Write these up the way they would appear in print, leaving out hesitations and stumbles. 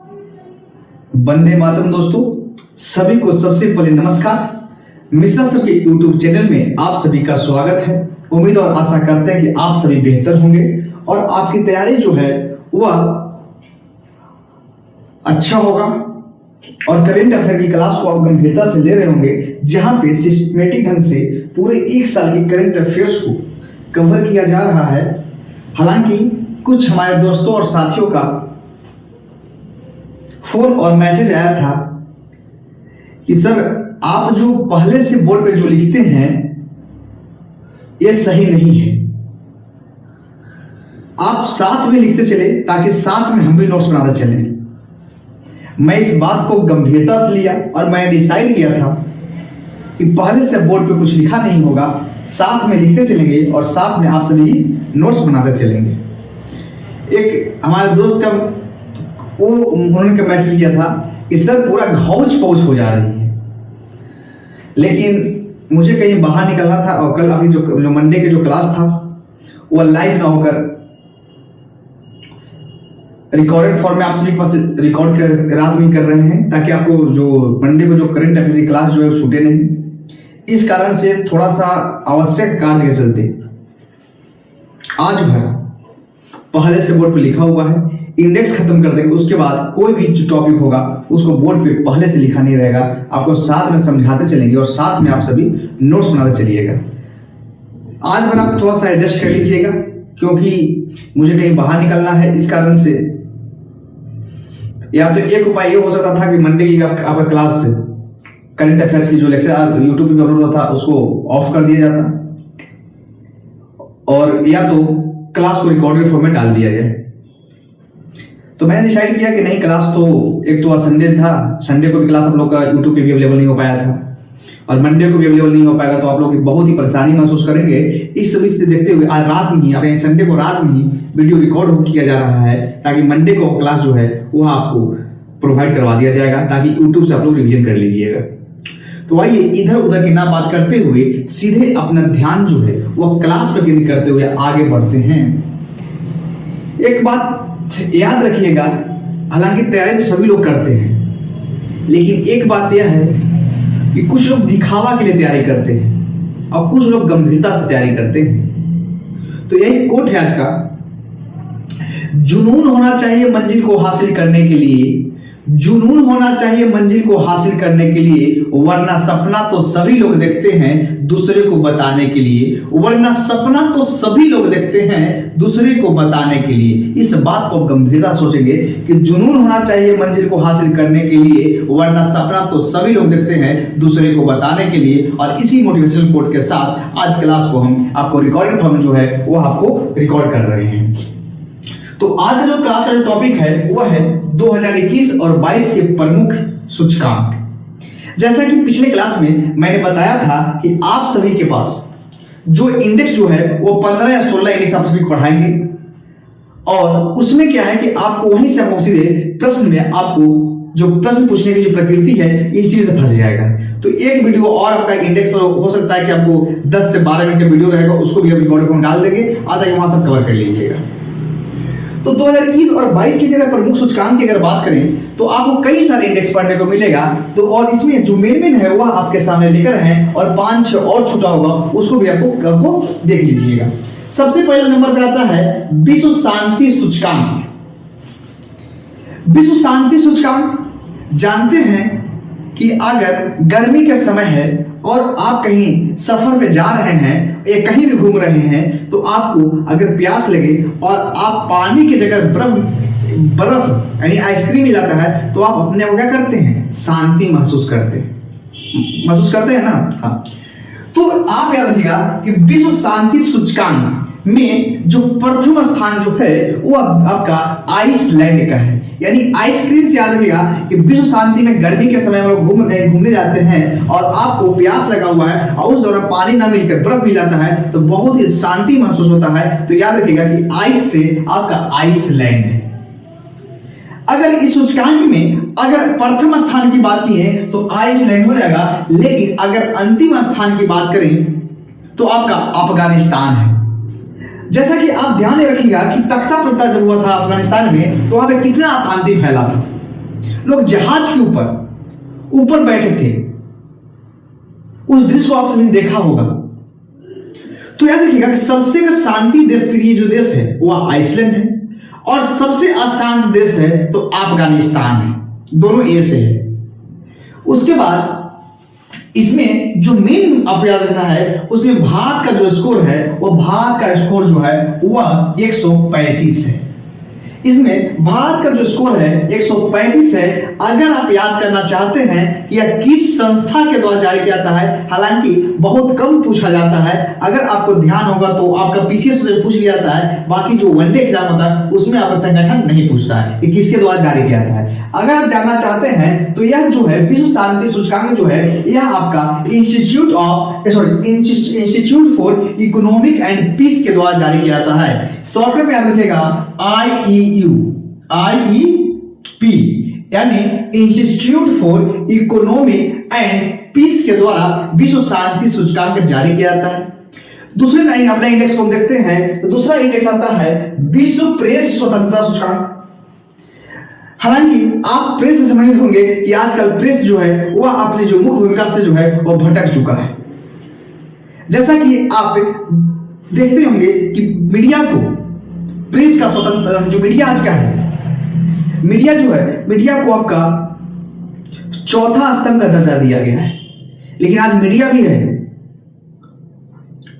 वंदे मातरम दोस्तों, सभी को सबसे पहले नमस्कार। मिश्रा सर के यूट्यूब चैनल में आप सभी का स्वागत है। उम्मीद और आशा करते हैं कि आप सभी बेहतर होंगे और आपकी तैयारी जो है वह अच्छा होगा और करेंट अफेयर की क्लास को आप गंभीरता से ले रहे होंगे, जहां पे सिस्टमेटिक ढंग से पूरे एक साल की करेंट अफेयर्स को कवर किया जा रहा है। हालांकि कुछ हमारे दोस्तों और साथियों का फोन और मैसेज आया था कि सर आप जो पहले से बोर्ड पे जो लिखते हैं ये सही नहीं है, आप साथ में लिखते चले ताकि साथ में हम भी नोट्स बनाते चलें। मैं इस बात को गंभीरता से लिया और मैंने डिसाइड किया था कि पहले से बोर्ड पे कुछ लिखा नहीं होगा, साथ में लिखते चलेंगे और साथ में आप सभी नोट्स बनाते चलेंगे। एक हमारे दोस्त का उन्होंने मैसेज किया था कि सर पूरा घौच पौच हो जा रही है, लेकिन मुझे कहीं बाहर निकलना था और कल अभी जो मंडे के जो क्लास था वो लाइव ना होकर रिकॉर्डेड फॉर्म में आप सभी के पास रिकॉर्ड कर रात में कर रहे हैं, ताकि आपको जो मंडे को जो करंट अफेयर्स की क्लास जो है वो छूटे नहीं। इस कारण से थोड़ा सा आवश्यक कार्य के चलते आज भर पहले से बोर्ड पे लिखा हुआ है, इंडेक्स खत्म कर देंगे। उसके बाद कोई भी जो टॉपिक होगा उसको बोर्ड पे पहले से लिखा नहीं रहेगा, आपको साथ में समझाते चलेंगे और साथ में आप सभी नोट्स बनाते चलिएगा। आज भर आप थोड़ा सा एडजस्ट कर लीजिएगा, क्योंकि मुझे कहीं बाहर निकलना है। इस कारण से या तो एक उपाय ये हो सकता था कि मंडे की आपका क्लास से करंट अफेयर्स की जो लेक्चर यूट्यूब पे अपलोड होता था उसको ऑफ कर दिया जाता, और या तो क्लास को रिकॉर्डेड फॉर्म में डाल दिया जाए। तो मैंने डिसाइड किया कि नहीं, क्लास तो एक तो संडे था, संडे को भी क्लास आप लोग का यूट्यूब पे भी अवेलेबल नहीं हो पाया था और मंडे को भी अवेलेबल नहीं हो पाएगा, तो आप लोग बहुत ही परेशानी महसूस करेंगे। इस सब से देखते हुए आज रात में ही, अपने संडे को रात में ही वीडियो रिकॉर्ड किया जा रहा है, ताकि मंडे को क्लास जो है वो आपको प्रोवाइड करवा दिया जाएगा, ताकि यूट्यूब से आप लोग रिविजन कर लीजिएगा। तो आइए इधर उधर की ना बात करते हुए सीधे अपना ध्यान जो है वह क्लास पर केंद्रित करते हुए आगे बढ़ते हैं। एक बात याद रखिएगा, हालांकि तैयारी तो सभी लोग करते हैं, लेकिन एक बात यह है कि कुछ लोग दिखावा के लिए तैयारी करते हैं और कुछ लोग गंभीरता से तैयारी करते हैं। तो यही कोट है आज का, जुनून होना चाहिए मंजिल को हासिल करने के लिए, जुनून होना चाहिए मंजिल को हासिल करने के लिए, वरना सपना तो सभी लोग देखते हैं दूसरे को बताने के लिए, वरना सपना तो सभी लोग देखते हैं दूसरे को बताने के लिए। इस बात को गंभीरता सोचेंगे कि जुनून होना चाहिए मंजिल को हासिल करने के लिए, वरना सपना तो सभी लोग देखते हैं दूसरे को बताने के लिए। और इसी मोटिवेशनल कोट के साथ आज क्लास को हम आपको रिकॉर्डेड फॉर्म जो है वो आपको रिकॉर्ड कर रहे हैं। तो आज का जो क्लास का जो टॉपिक है वो है 2021 और 22 के प्रमुख सूचकांक। जैसा कि पिछले क्लास में मैंने बताया था कि आप सभी के पास जो इंडेक्स जो है वो 15 या 16 इंडेक्स आप सभी पढ़ाएंगे, और उसमें क्या है कि आपको वहीं से हम सीधे प्रश्न में आपको जो प्रश्न पूछने की जो प्रकृति है इसी से फंस जाएगा। तो एक वीडियो और आपका इंडेक्स तो हो सकता है कि आपको 10 से 12 मिनट का वीडियो रहेगा, उसको भी रिकॉर्ड में डाल देंगे, आता है वहां सब कवर कर लीजिएगा। तो 2021 और 22 की जगह प्रमुख सूचकांक की अगर बात करें तो आपको कई सारे इंडेक्स पढ़ने को मिलेगा। तो और इसमें जो मेन है वह आपके सामने लेकर हैं, और 5-6 और छूटा होगा उसको भी आपको देख लीजिएगा। सबसे पहले नंबर पे आता है विश्व शांति सूचकांक। विश्व शांति सूचकांक जानते हैं कि अगर गर्मी का समय है और आप कहीं सफर में जा रहे हैं या कहीं भी घूम रहे हैं, तो आपको अगर प्यास लगे और आप पानी की जगह बर्फ यानी आइसक्रीम मिलाता है, तो आप अपने को क्या करते हैं, शांति महसूस करते हैं ना। हाँ, तो आप याद रखिएगा कि विश्व शांति सूचकांक में जो प्रथम स्थान जो है वो आपका आइसलैंड का है, यानी आइसक्रीम से याद रखिएगा कि विश्व शांति में गर्मी के समय में लोग घूमने जाते हैं और आपको प्यास लगा हुआ है और उस दौरान पानी ना मिलकर बर्फ मिल जाता है, तो बहुत ही शांति महसूस होता है। तो याद रखिएगा कि आइस से आपका आइसलैंड है। अगर इस सूचकांक में अगर प्रथम स्थान की बात की है तो आइसलैंड हो जाएगा, लेकिन अगर अंतिम स्थान की बात करें तो आपका अफगानिस्तान है। जैसा कि आप ध्यान रखिएगा कि तख्ता प्रतिष्ठा जब हुआ था अफगानिस्तान में, तो वहां पे कितना अशांति फैला था। लोग जहाज के ऊपर बैठे थे। उस दृश्य को आपने देखा होगा। तो याद रखिएगा कि सबसे शांति देश प्रिय जो देश है वह आइसलैंड है, और सबसे अशांत देश है तो अफगानिस्तान है। दोनों ए से है। उसके बाद इसमें जो मेन आप याद रखना है, उसमें भारत का जो स्कोर है भारत का स्कोर जो है वह 135 है। इसमें भारत का जो स्कोर है 135 है। अगर आप याद करना चाहते हैं कि यह किस संस्था के द्वारा जारी किया जाता है, हालांकि बहुत कम पूछा जाता है। अगर आपको ध्यान होगा तो आपका पीसीएस से पूछ लिया जाता है, बाकी जो वनडे एग्जाम होता है उसमें आपका संगठन नहीं पूछता है कि किसके द्वारा जारी किया जाता है। अगर आप जानना चाहते हैं तो यह जो है विश्व शांति सूचकांक जो है यह आपका institute for economic and peace के द्वारा जारी किया जाता है। शॉर्टकट में याद रखिएगा IEP यानी institute for economic and peace के द्वारा विश्व शांति सूचकांक जारी किया जाता है। दूसरे लाइन अपने इंडेक्स को हम देखते हैं तो दूसरा इंडेक्स आता है विश्व प्रेस स्वतंत्रता सूचकांक। हालांकि आप प्रेस से समझ होंगे कि आजकल प्रेस जो है वह अपनी जो मुख्य भूमिका से जो है वह भटक चुका है। जैसा कि आप देखते होंगे कि मीडिया को, प्रेस का स्वतंत्र जो मीडिया आज का है, मीडिया जो है, मीडिया को आपका चौथा स्तंभ का दर्जा दिया गया है। लेकिन आज मीडिया भी है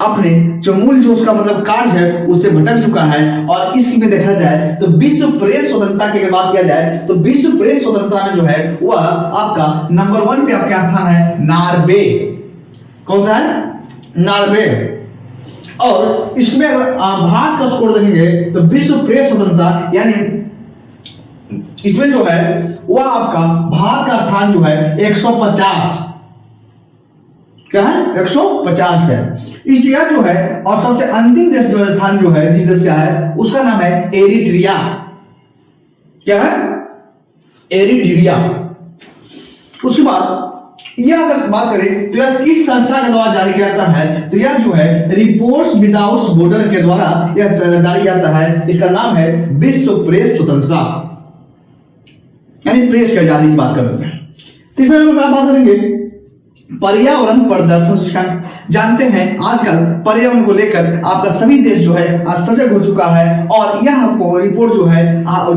अपने जो मूल जो उसका मतलब कार्य है उससे भटक चुका है। और इसमें देखा जाए तो विश्व प्रेस स्वतंत्रता की बात किया जाए तो विश्व प्रेस स्वतंत्रता में जो है वह आपका नंबर 1 पे आपका स्थान है नॉर्वे। कौन सा है? नॉर्वे। और इसमें अगर भारत का स्कोर देखेंगे तो विश्व प्रेस स्वतंत्रता यानी इसमें जो है वह आपका भारत का स्थान जो है 150 क्या है? 150 है। इंडिया जो है और सबसे अंतिम देश जो है स्थान जो है जिस देश का है उसका नाम है एरिट्रिया। क्या है? एरिट्रिया। उसके बाद यह अगर बात करें तो यह किस संस्था के द्वारा जारी किया जाता है तो यह जो है रिपोर्ट्स विदाउट बॉर्डर के द्वारा यह जारी किया जाता है। इसका नाम है विश्व प्रेस स्वतंत्रता यानी प्रेस की आजादी की बात करते हैं। तीसरे नंबर पर बात करेंगे पर्यावरण प्रदर्शन सूचकांक। जानते हैं आजकल पर्यावरण को लेकर आपका सभी देश जो है आज सजग हो चुका है और यह आपको रिपोर्ट जो है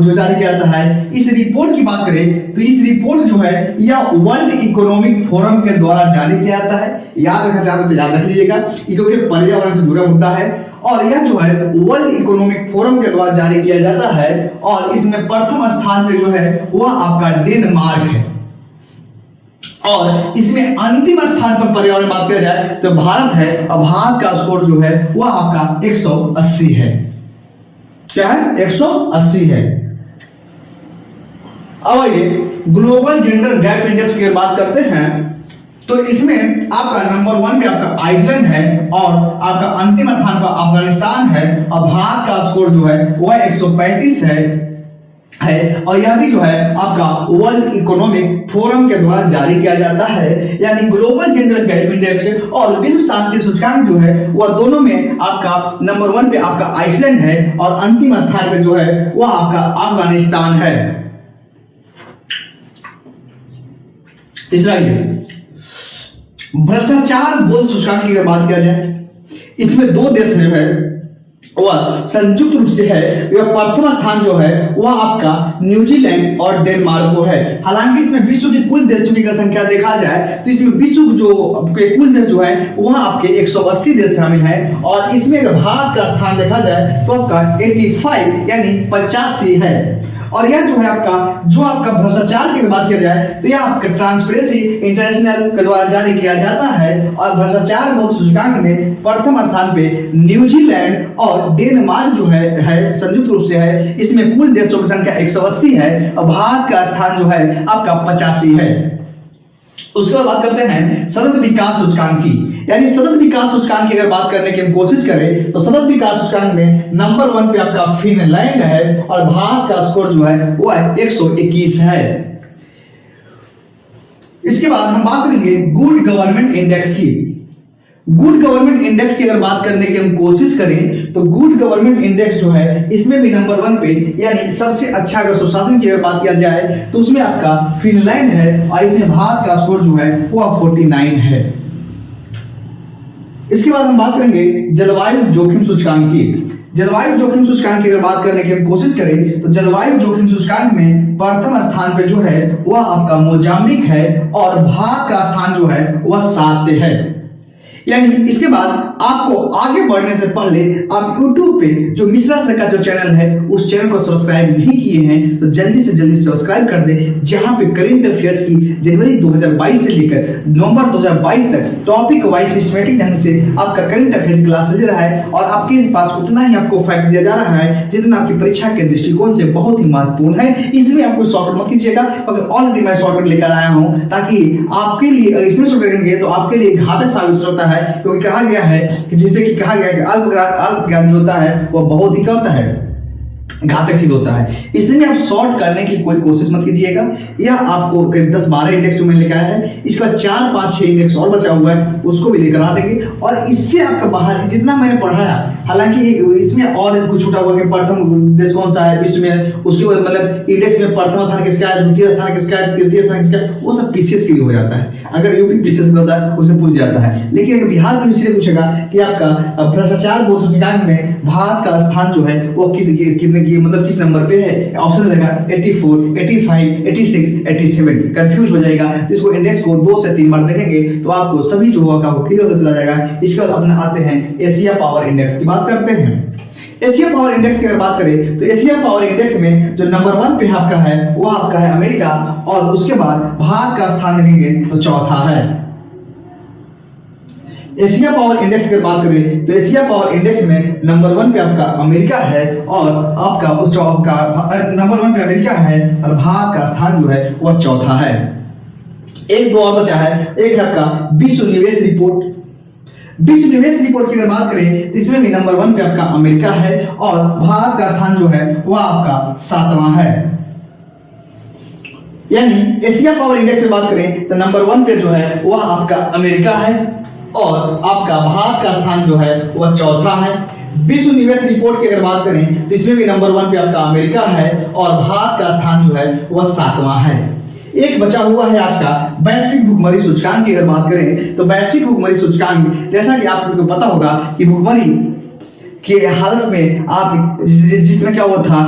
जो जारी किया जाता है। इस रिपोर्ट की बात करें तो इस रिपोर्ट जो है यह वर्ल्ड इकोनॉमिक फोरम के द्वारा जारी किया जाता है। याद रखना चाहते तो याद रख लीजिएगा क्योंकि पर्यावरण से जुड़ा मुद्दा है और यह जो है वर्ल्ड इकोनॉमिक फोरम के द्वारा जारी किया जाता है। और इसमें प्रथम स्थान पे जो है वह आपका डेनमार्क है और इसमें अंतिम स्थान पर पर्यावरण बात किया जाए तो भारत है और भारत का स्कोर जो है वह आपका 180 है। क्या है? 180 है। अब आइए ग्लोबल जेंडर गैप इंडेक्स की बात करते हैं तो इसमें आपका नंबर 1 पे आपका आइसलैंड है और आपका अंतिम स्थान पर अफगानिस्तान है और भारत का स्कोर जो है वह 135 है और यह भी जो है आपका वर्ल्ड इकोनॉमिक फोरम के द्वारा जारी किया जाता है। यानी ग्लोबल जेंडर गैप इंडेक्स और विश्व शांति सूचकांक जो है वह दोनों में आपका नंबर 1 पे आपका आइसलैंड है और अंतिम स्थान पे जो है वह आपका अफगानिस्तान है। तीसरा भ्रष्टाचार बोध सूचकांक की बात किया जाए इसमें 2 देश है वह संयुक्त रूप से है। यह प्रथम स्थान जो है वह आपका न्यूजीलैंड और डेनमार्क को है। हालांकि इसमें विश्व की कुल देशों की संख्या देखा जाए तो इसमें विश्व जो कुल देश जो है वह आपके 180 देश शामिल है और इसमें भारत का स्थान देखा जाए तो आपका 85 यानी 85 है। और यह जो है आपका भ्रष्टाचार की बात किया जाए तो यह आपका ट्रांसपेरेंसी इंटरनेशनल के द्वारा जारी किया जाता है और भ्रष्टाचार बोध सूचकांक में प्रथम स्थान पे न्यूजीलैंड और डेनमार्क जो है संयुक्त रूप से है। इसमें कुल देशों की संख्या 180 है और भारत का स्थान जो है आपका 85 है। उसके बाद बात करते हैं सतत विकास सूचकांक की। यानी सतत विकास सूचकांक की अगर बात करने की हम कोशिश करें तो सतत विकास सूचकांक में नंबर 1 पे आपका फिनलैंड है और भारत का स्कोर जो है वो 121 है। इसके बाद हम बात करेंगे गुड गवर्नमेंट इंडेक्स की। गुड गवर्नमेंट इंडेक्स की अगर बात करने की हम कोशिश करें तो गुड गवर्नमेंट इंडेक्स जो है इसमें भी नंबर 1 पे, यानी सबसे अच्छा अगर सुशासन की अगर बात किया जाए तो उसमें आपका फिनलैंड है और इसमें भारत का स्कोर जो है वो 49 है। इसके बाद हम बात करेंगे जलवायु जोखिम सूचकांक की। जलवायु जोखिम सूचकांक की अगर बात करने की हम कोशिश करें तो जलवायु जोखिम सूचकांक में प्रथम स्थान पे जो है वह आपका मोजाम्बिक है और भारत का स्थान जो है वह 7 है। यानी इसके बाद आपको आगे बढ़ने से पहले आप YouTube पे जो मिश्रा सर का जो चैनल है उस चैनल को सब्सक्राइब नहीं किए हैं तो जल्दी से जल्दी सब्सक्राइब कर दें, जहां पे करंट अफेयर्स की जनवरी 2022 से लेकर नवंबर 2022 तक टॉपिक वाइज सिस्टमेटिक ढंग से आपका करंट अफेयर्स क्लास चल रहा है और आपके पास उतना ही आपको फैक्ट दिया जा रहा है जितना आपकी परीक्षा के दृष्टिकोण से बहुत ही महत्वपूर्ण है। इसमें आपको शॉर्टकट मत कीजिएगा, अगर ऑलरेडी मैं शॉर्टकट लेकर आया हूं ताकि आपके लिए इसमें शॉर्टकट करेंगे तो आपके लिए घातक साबित होता है, क्योंकि कहा गया है कि जैसे कि कहा गया है कि अल्प ज्ञान जो होता है वह बहुत ही क्या होता है, घातक सिद्ध होता है। इसलिए आप शॉर्ट करने की कोई कोशिश मत कीजिएगा। यह आपको 10-12 इंडेक्स जो मैंने लिखा है इसका 4-5-6 इंडेक्स और बचा हुआ है उसको भी लेकर आ देंगे और इससे आपका बाहर जितना मैंने पढ़ाया, हालांकि इसमें और कुछ छूटा हुआ कि प्रथम देश कौन सा है विश्व में, उसके बाद मतलब इंडेक्स में प्रथम स्थान किसका है, द्वितीय स्थान किसका है, तृतीय स्थान किसका है, वो सब पीसीएस के लिए हो जाता है। अगर यूपी पीसीएस में होता है उसे पूछ जाता है, लेकिन अगर बिहार में इसलिए पूछेगा कि आपका भ्रष्टाचार बोध सूचकांक में भारत का स्थान जो है वो कितने की मतलब किस नंबर पे है, ऑप्शन देगा 84, 85, 86, 87। कंफ्यूज हो जाएगा, इसको इंडेक्स को 2 से 3 बार देखेंगे तो आपको सभी जो होगा वो क्लियर होता चला जाएगा। इसके बाद अपने आते हैं एशिया पावर इंडेक्स की बात करते हैं। एशिया पावर इंडेक्स की अगर बात करें तो एशिया पावर इंडेक्स में जो नंबर 1 पे आपका है वो आपका है अमेरिका और उसके बाद भारत का स्थान देखेंगे तो चौथा है। एशिया पावर इंडेक्स की बात करें तो एशिया पावर इंडेक्स में नंबर 1 पे आपका अमेरिका है और आपका उस नंबर 1 पे अमेरिका है और भारत का स्थान जो है वह चौथा है। एक दो और बचा है, एक है आपका विश्व निवेश रिपोर्ट। विश्व निवेश रिपोर्ट की अगर बात करें तो इसमें भी नंबर 1 पे आपका अमेरिका है और भारत का स्थान जो है वह आपका 7वां है। यानी एशिया पावर इंडेक्स की बात करें तो नंबर 1 पे जो है वह आपका अमेरिका है और आपका भारत का स्थान जो है वह चौथा है। विश्व निवेश रिपोर्ट की अगर बात करें तो इसमें भी नंबर 1 पे आपका अमेरिका है और भारत का स्थान जो है वह 7वां है। एक बचा हुआ है आज का वैश्विक भुखमरी सूचकांक की अगर बात करें तो वैश्विक भुखमरी सूचकांक, जैसा कि आप सबको पता होगा कि भुखमरी के हालत में आप जिसमें क्या हुआ था,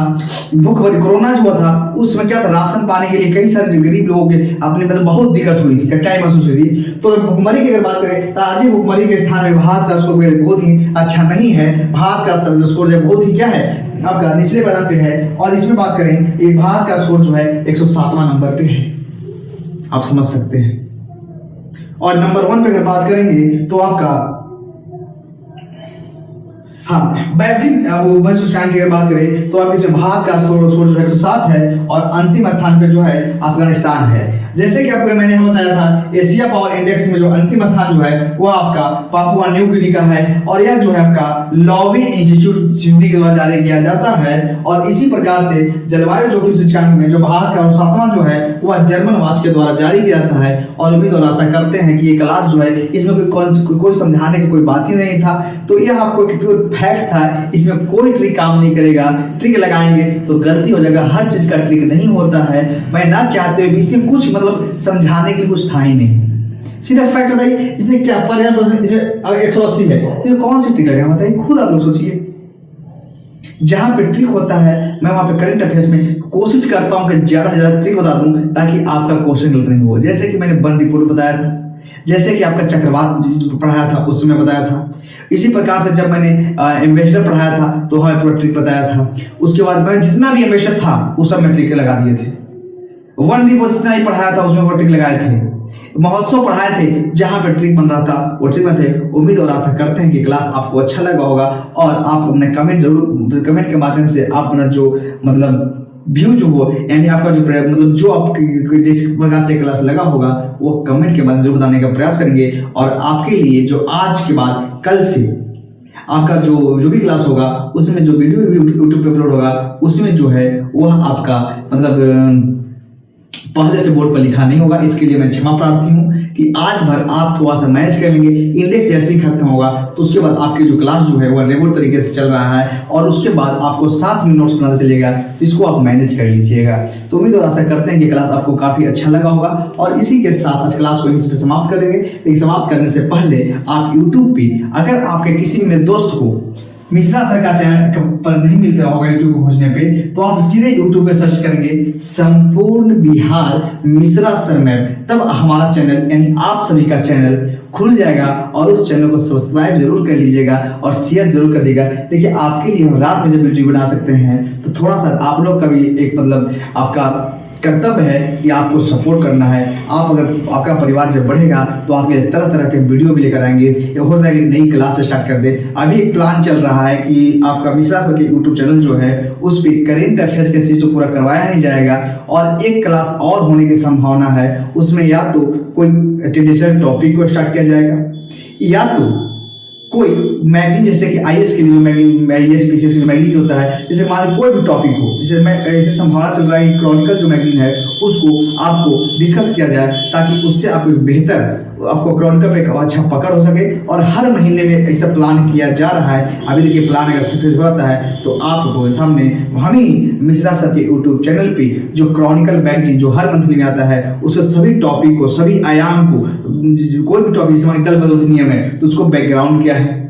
भूखमरी कोरोना जो हुआ था उसमें क्या था, राशन पाने के लिए कई सारे गरीब लोगों के अपने मतलब बहुत दिक्कत हुई थी, कठिनाई महसूस हुई थी। तो भुखमरी की अगर बात करें तो आज ही भुखमरी के स्थान में भारत का स्कोर बहुत ही अच्छा नहीं है। भारत का स्कोर जो बहुत ही क्या है आपका निचले पैदान पे है और इसमें बात करें एक भारत का स्कोर जो है 107वां नंबर पे है, आप समझ सकते हैं। और नंबर 1 पे अगर बात करेंगे तो आपका वैश्विक भुखमरी सूचकांक की अगर बात करें तो आप इसमें भारत का स्कोर जो 107 है और अंतिम स्थान पे जो है अफगानिस्तान है। जैसे कि आपको मैंने बताया था एशिया पावर इंडेक्स में जो अंतिम स्थान जो है वो आपका पापुआ न्यू गिनी का है और यह जो है आपका लॉवी इंस्टीट्यूट सिडनी के द्वारा जारी किया जाता है। और इसी प्रकार से जलवायु जोखिम सूचकांक में जो भारत का 7वां जो है वह जर्मन वाच के द्वारा जारी किया जाता है। और उम्मीद और आशा करते हैं कि ये क्लास जो है इसमें कोई समझाने की कोई बात ही नहीं था, तो यह आपको फैक्ट था, इसमें कोई ट्रिक काम नहीं करेगा। ट्रिक लगाएंगे तो गलती हो जाएगा, हर चीज का ट्रिक नहीं होता है। मैं ना चाहते हुए इसमें कुछ मतलब समझाने के कुछ था ही नहीं, सीधा फैक्ट बताइए इसमें क्या पर्याप्त, इसमें 180 है तो कौन सी ट्रिक लगेगा बताइए, खुद आप लोग सोचिए। जहां पे ट्रिक होता है मैं वहां पे करंट अफेयर्स में कोशिश करता हूं कि ज्यादा से ज्यादा ट्रिक बता दूं ताकि आपका क्वेश्चन गलत नहीं हो। जैसे कि मैंने वन रिपोर्ट बताया था, जैसे कि आपका चक्रवात पढ़ाया था उसमें बताया था। इसी प्रकार से जब मैंने एम्बेसडर पढ़ाया था तो हमें पूरा ट्रिक बताया था। उसके बाद मैं जितना भी एम्बेसडर था उस सब में ट्रिक लगा दिए थे। वन रिपोर्ट जितना ही पढ़ाया था उसमें वो ट्रिक लगाए थे। महोत्सव पढ़ाए थे जहां पे ट्रिक बन रहा था वो ट्रिक में थे। उम्मीद और आशा करते हैं कि क्लास आपको अच्छा लगा होगा और आप अपने कमेंट के माध्यम से अपना जो मतलब व्यू जो हो, यानी आपका जो मतलब जो आप जिस प्रकार से क्लास लगा होगा वो कमेंट के माध्यम से बताने का प्रयास करेंगे। और आपके लिए जो आज के बाद कल से आपका जो भी क्लास होगा उसमें जो वीडियो यूट्यूब पे अपलोड होगा उसमें जो है वह आपका मतलब पहले से बोर्ड पर लिखा नहीं होगा, इसके लिए मैं क्षमा प्रार्थी हूँ कि आज भर आप थोड़ा सा मैनेज कर लेंगे। इंडेक्स जैसे ही खत्म होगा तो उसके बाद आपकी जो क्लास जो है वो रेगुलर तरीके से चल रहा है और उसके बाद आपको साथ में नोट्स बनाता चलेगा, तो इसको आप मैनेज कर लीजिएगा। तो उम्मीद और आशा करते हैं कि क्लास आपको काफी अच्छा लगा होगा और इसी के साथ आज क्लास को यहीं पे समाप्त करेंगे। लेकिन समाप्त करने से पहले आप यूट्यूब पे अगर आपके किसी मेरे दोस्त को मिश्रा सर का चैनल पर नहीं मिलता होगा यूट्यूब को खोजने पे, तो आप सीधे यूट्यूब पे सर्च करेंगे संपूर्ण बिहार मिश्रा सर मैम, तब हमारा चैनल यानी आप सभी का चैनल खुल जाएगा और उस चैनल को सब्सक्राइब जरूर कर लीजिएगा और शेयर जरूर कर देगा। देखिए आपके लिए हम रात में जब वीडियो बना सकते हैं तो थोड़ा सा आप लोग का भी एक मतलब आपका कर्तव्य है कि आपको सपोर्ट करना है। आप अगर आपका परिवार जब बढ़ेगा तो आपके तरह तरह के वीडियो भी लेकर आएंगे, हो जाएगी नई क्लास स्टार्ट कर दे। अभी एक प्लान चल रहा है कि आपका मिश्रा सर के यूट्यूब चैनल जो है उस पर करेंट अफेयर्स के सीरीज को पूरा करवाया नहीं जाएगा और एक क्लास और होने की संभावना है। उसमें या तो कोई ट्रेडिशनल टॉपिक को स्टार्ट किया जाएगा या तो कोई मैगजीन जैसे कि आईएएस के लिए मैगजीन, आईएएस पीसीएस की मैगजीन होता है, जैसे मान कोई भी टॉपिक हो, जैसे मैं ऐसे संभावना चल रहा है कि क्रॉनिकल जो मैगजीन है उसको आपको डिस्कस किया जाए ताकि उससे आपको बेहतर आपको क्रॉनिकल पे एक अच्छा पकड़ हो सके। और हर महीने में ऐसा प्लान किया जा रहा है। अभी देखिए प्लान अगर सक्सेस होता है तो आपको सामने हम ही मिश्रा सर के यूट्यूब चैनल पे जो क्रॉनिकल मैगजीन जो हर मंथली में आता है उसके सभी टॉपिक को, सभी आयाम को, कोई भी टॉपिक जैसे दल बदल नियम है तो उसको बैकग्राउंड क्या है,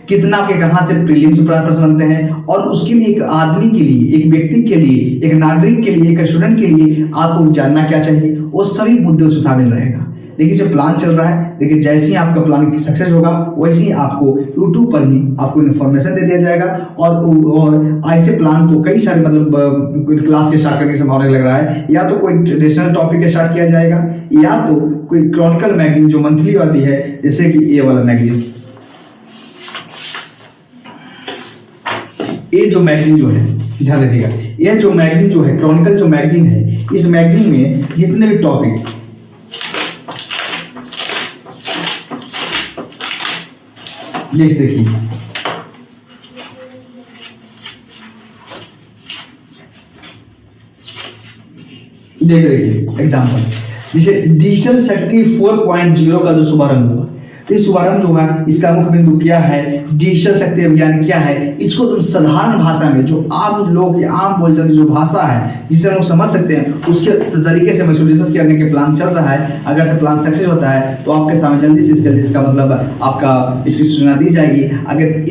कितना के कहां से प्रीलिम्स प्रश्न बनते हैं और उसके लिए एक आदमी के लिए, एक व्यक्ति के लिए, एक नागरिक के लिए, एक स्टूडेंट के लिए आपको जानना क्या चाहिए, वो सभी मुद्दे उसमें शामिल रहेगा। देखिए जो प्लान चल रहा है, देखिए जैसे ही आपका प्लान सक्सेस होगा वैसे ही आपको यूट्यूब पर ही आपको इन्फॉर्मेशन दे दिया जाएगा। और ऐसे प्लान तो कई सारे मतलब क्लास के स्टार्ट करने की संभावना लग रहा है। या तो कोई ट्रेडिशनल टॉपिक स्टार्ट किया जाएगा या तो कोई क्रॉनिकल मैगजीन जो मंथली आती है, जैसे कि ये वाला मैगजीन, ये जो मैगजीन जो है ध्यान रखिएगा, ये जो मैगजीन जो है क्रॉनिकल जो मैगजीन है, इस मैगजीन में जितने भी टॉपिक जैसे देखिए देखिए एग्जाम्पल, जैसे डिजिटल शक्ति 4.0 का जो शुभारंभ हुआ, तो इस शुभारंभ जो है इसका मुख्य बिंदु क्या है, डिजिटल शक्ति अभियान क्या है, इसको तुम साधारण भाषा में जो आम लोग की आम बोलचाल की जो भाषा है जिसे हम समझ सकते हैं उसके तरीके से मैं डिस्कस करने के प्लान चल रहा है। अगर से प्लान सक्सेस होता है तो आपके सामने जल्दी से इसका मतलब आपका इसकी सूचना दी जाएगी। अगर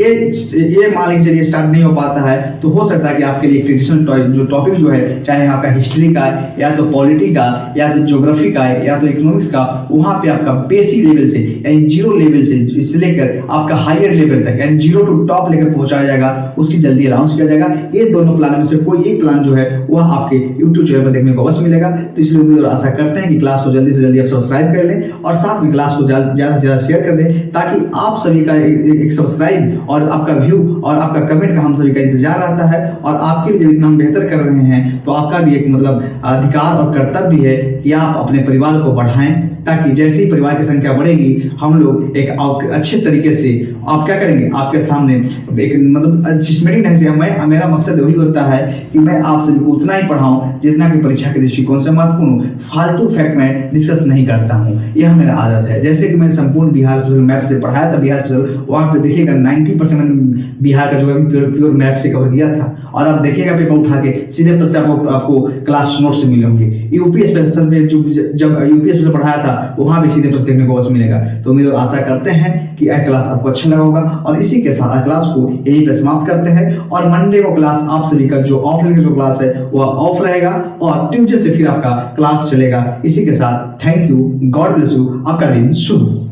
ये मान लीजिए स्टार्ट नहीं हो पाता है तो हो सकता है कि आपके लिए ट्रेडिशनल जो टॉपिक जो है, चाहे आपका हिस्ट्री का या तो पॉलिटी का या तो ज्योग्राफी का या तो इकोनॉमिक्स का, वहां पे आपका बेसिक लेवल से यानी जीरो लेवल से लेकर आपका हायर लेवल तक यानी जीरो टू टॉप लेकर पहुंचाया जाएगा, उसकी जल्दी अनाउंस किया जाएगा। ये दोनों प्लान में से कोई एक प्लान जो है वह आपके YouTube चैनल पर देखने को अवश्य मिलेगा। तो इसलिए उम्मीद और आशा करते हैं कि क्लास को जल्दी से जल्दी आप सब्सक्राइब कर लें और साथ में क्लास को ज्यादा से ज्यादा शेयर कर दें ताकि आप सभी का एक सब्सक्राइब और आपका व्यू और आपका कमेंट का हम सभी का इंतजार रहता है। और आपके लिए इतना हम बेहतर कर रहे हैं तो आपका भी एक मतलब अधिकार और कर्तव्य भी है कि आप अपने परिवार को बढ़ाएं, ताकि जैसे ही परिवार की संख्या बढ़ेगी हम लोग एक अच्छे तरीके से आप क्या करेंगे, आपके सामने एक मतलब सिस्टमेटिक ढंग से मेरा मकसद वही होता है कि मैं आप सभी को उतना ही पढ़ाऊं जितना कि परीक्षा के दृष्टिकोण से महत्वपूर्ण हो। फालतू फैक्ट मैं डिस्कस नहीं करता हूं, यह मेरा आदत है। जैसे कि मैंने संपूर्ण बिहार स्पेशल मैप से पढ़ाया था, बिहार स्पेशल वहां पे देखिएगा 90% बिहार का जो प्योर मैप से कवर किया था। और आप देखिएगा पेपर उठा के सीधे प्रश्न आपको क्लास नोट से मिले होंगे। यूपी स्पेशल में जब यूपी स्पेशल पढ़ाया था वहां भी सीधे प्रश्न देखने को अवश्य मिलेगा। तो उम्मीद और आशा करते हैं कि यह क्लास आपको अच्छा लगा होगा और इसी के साथ क्लास को यहीं पे समाप्त करते हैं। और मंडे को क्लास आप सभी का जो ऑफलाइन जो क्लास है वह ऑफ रहेगा और ट्यूसडे से फिर आपका क्लास चलेगा। इसी के साथ thank you, God bless you, आपका दिन शुभ हो।